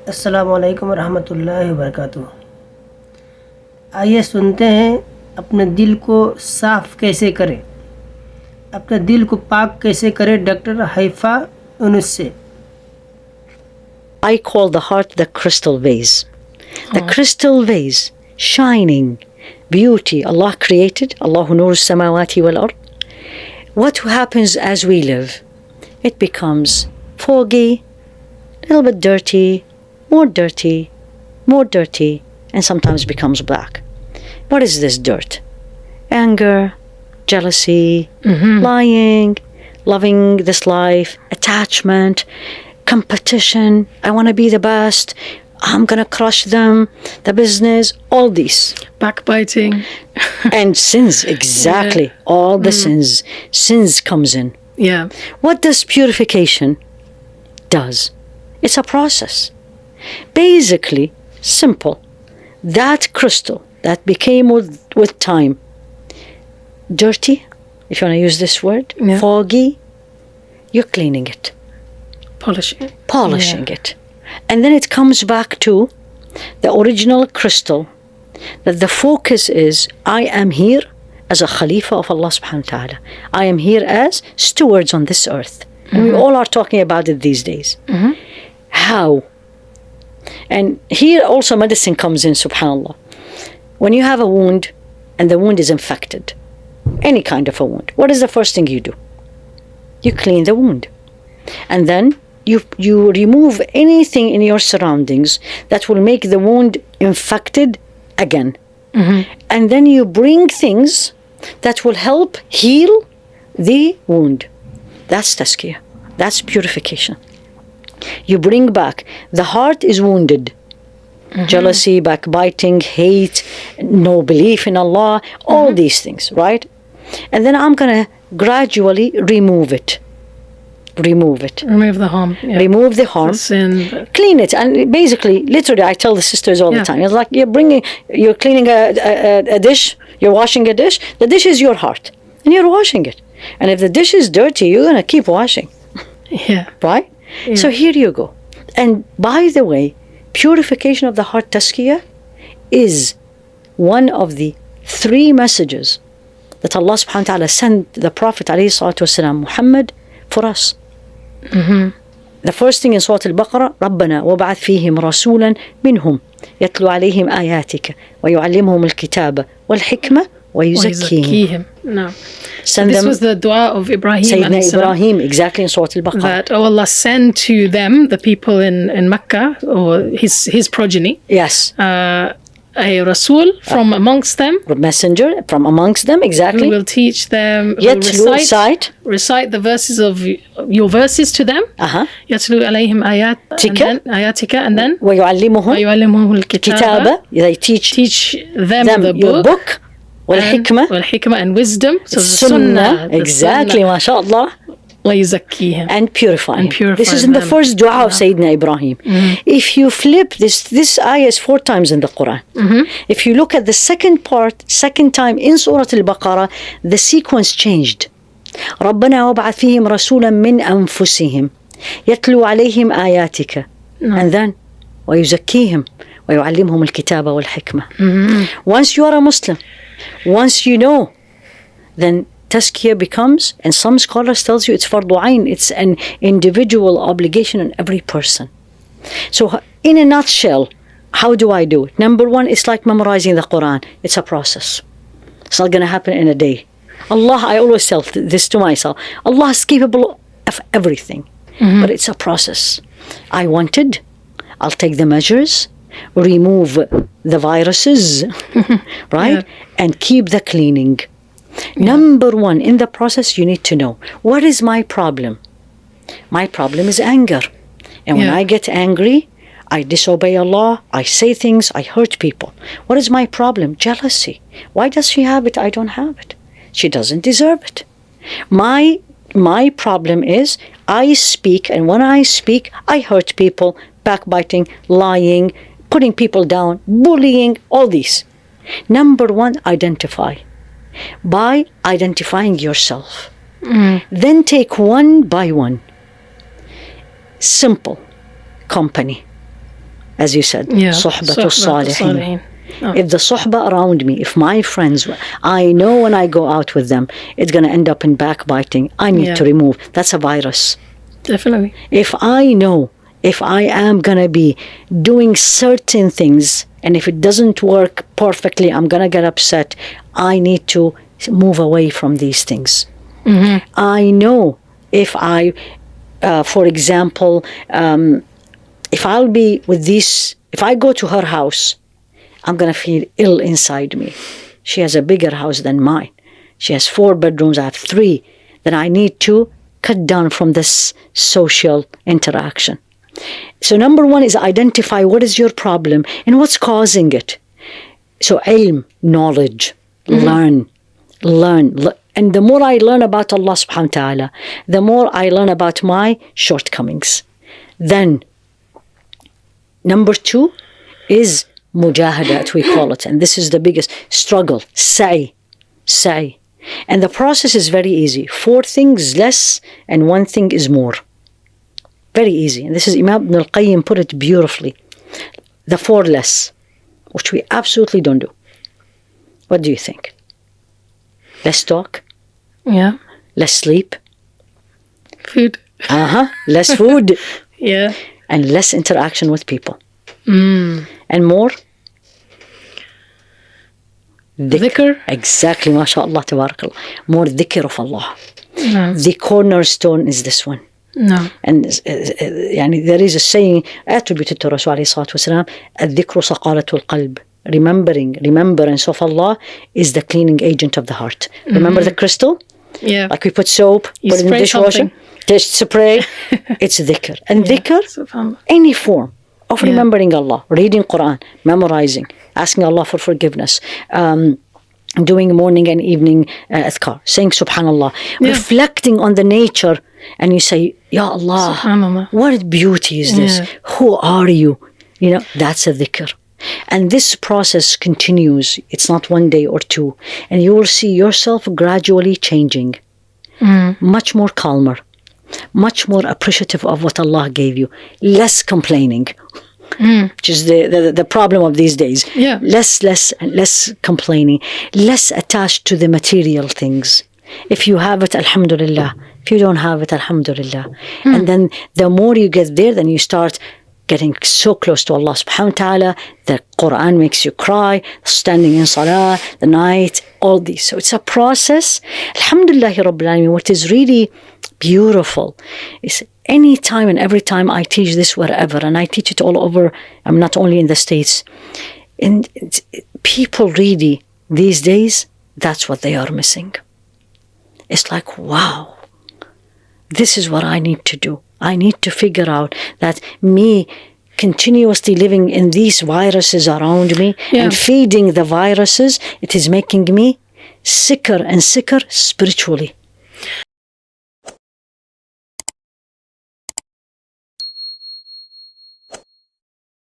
अस्सलामु अलैकुम रहमतुल्लाहि व बरकातुहू। आइए सुनते हैं अपने दिल को साफ़ कैसे करें, अपने दिल को पाक कैसे करें डॉक्टर हैफा यूनुस से। I call the heart the crystal vase. The crystal vase, shining, beauty Allah created. Allahu nur samawati wal ard. What happens as we live? It becomes foggy, a little bit dirty, more dirty, more dirty, and sometimes becomes black. What is this dirt? Anger, jealousy, lying, loving this life, attachment, competition. I want to be the best. I'm going to crush them, the business, all these. Backbiting. And sins, exactly. All the sins. Sins comes in. Yeah. What does purification does? It's a process. Basically, simple. That crystal that became with time dirty, if you want to use this word, foggy, you're cleaning it. Polishing it. And then it comes back to the original crystal, that the focus is, I am here as a Khalifa of Allah subhanahu wa ta'ala. I am here as stewards on this earth. And we all are talking about it these days. How? And here also medicine comes in, subhanAllah. When you have a wound and the wound is infected, any kind of a wound, what is the first thing you do? You clean the wound. And then you remove anything in your surroundings that will make the wound infected again. And then you bring things that will help heal the wound. That's tazkiyah. That's purification. You bring back. The heart is wounded. Jealousy, backbiting, hate, no belief in Allah, all these things, right? And then I'm going to gradually remove it. Remove the harm. Yeah. Remove the harm. The sin. Clean it. And basically, literally, I tell the sisters all the time, it's like you're cleaning a dish, you're washing a dish. The dish is your heart. And you're washing it. And if the dish is dirty, you're going to keep washing. Yeah. Right? Yeah. So here you go. And by the way, purification of the heart, tazkiyah, is one of the 3 messages that Allah subhanahu wa ta'ala sent the Prophet alayhi salatu wasalam, Muhammad, for us. The first thing in Surah Al-Baqarah, رَبَّنَا وَبَعَثْ فِيهِمْ رَسُولًا مِنْهُمْ يَتْلُو عَلَيْهِمْ آيَاتِكَ وَيُعَلِّمُهُمُ الْكِتَابَ وَالْحِكْمَةَ وَيُزَكِّيهِمْ. No. So this was the dua of Ibrahim. Sayyidina Ibrahim, exactly in Surah Al-Baqarah. That, oh Allah, send to them, the people in Mecca, or his progeny. Yes. A Rasul from amongst them. A messenger from amongst them, exactly. Who will teach them, recite the verses of your verses to them. يَتْلُو عَلَيْهِمْ آيَاتِكَ and then وَيُعَلِّمُهُمُ الْكِتَابَ. They teach them the book. والحكمة and wisdom. So the sunnah. Exactly, mashallah. وَيُزَكِّيهِمْ. And purifying. This is in the first dua of Sayyidina Ibrahim. If you flip this ayah is 4 times in the Quran. If you look at the second time in Surah Al-Baqarah, the sequence changed. رَبَّنَا وَبَعَثْ فِيهِمْ رَسُولًا مِنْ أَنفُسِهِمْ يَتْلُو عَلَيْهِمْ آيَاتِكَ. And then وَيُزَكِّيهِمْ وَيُعَلِّمْهُمُ الْكِتَابَ وَالْحِكْمَةَ. Once you are a Muslim, once you know, then tazkiyah becomes, and some scholars tells you it's fardu ayn, it's an individual obligation on every person. So in a nutshell, how do I do it? Number 1, it's like memorizing the Quran. It's a process. It's not going to happen in a day. Allah, I always tell this to myself, Allah is capable of everything, but it's a process. I wanted, I'll take the measures, remove the viruses, right? And keep the cleaning. Number 1, in the process, you need to know, what is my problem? My problem is anger. And when I get angry, I disobey Allah, I say things, I hurt people. What is my problem? Jealousy. Why does she have it? I don't have it. She doesn't deserve it. My problem is I speak, and when I speak, I hurt people, backbiting, lying, putting people down, bullying, all these. Number 1, identify. By identifying yourself. Then take one by one. Simple. Company. as you said, صحبة الصالحين. If the suhbah around me, if my friends, I know when I go out with them, it's going to end up in backbiting. I need to remove. That's a virus. Definitely. If I know, if I am going to be doing certain things, and if it doesn't work perfectly, I'm going to get upset, I need to move away from these things. Mm-hmm. I know if I, for example, if I'll be with this, if I go to her house, I'm going to feel ill inside me. She has a bigger house than mine. She has 4 bedrooms, I have 3. Then I need to cut down from this social interaction. So number 1 is identify what is your problem and what's causing it. So ilm, knowledge, learn. And the more I learn about Allah subhanahu wa ta'ala, the more I learn about my shortcomings. Then number 2 is mujahadat, we call it. And this is the biggest struggle. Say. And the process is very easy. 4 things less and 1 thing is more. Very easy. And this is Imam Ibn al-Qayyim put it beautifully. The 4 less, which we absolutely don't do. What do you think? Less talk? Yeah. Less sleep? Food. Less food. Yeah. And less interaction with people. Mm. And more? Dhikr. Exactly, mashallah, tabarakallah. More dhikr of Allah. No. The cornerstone is this one. No. And there is a saying attributed to Rasul alayhi salatu wasalam, الذكر صقالة القلب. Remembrance of Allah is the cleaning agent of the heart. Remember the crystal? Yeah. Like we put soap, put it in the dishwasher, just spray. It's dhikr. And dhikr, any form of remembering Allah, reading Quran, memorizing, asking Allah for forgiveness, doing morning and evening adhkar, saying subhanallah, reflecting on the nature, and you say, Ya Allah, what beauty is this? Who are you? That's a dhikr. And this process continues. It's not 1 day or 2. And you will see yourself gradually changing. Much more calmer. Much more appreciative of what Allah gave you. Less complaining. Which is the problem of these days. Yeah. Less complaining. Less attached to the material things. If you have it, alhamdulillah. If you don't have it, alhamdulillah. And then the more you get there, then you start getting so close to Allah subhanahu wa ta'ala. The Quran makes you cry, standing in salah, the night, all these. So it's a process. Alhamdulillahi Rabbil Alameen. What is really beautiful is any time and every time I teach this wherever, and I teach it all over, I'm not only in the States, and people really, these days, that's what they are missing. It's like, wow, this is what I need to do. I need to figure out that me continuously living in these viruses around me and feeding the viruses, it is making me sicker and sicker spiritually.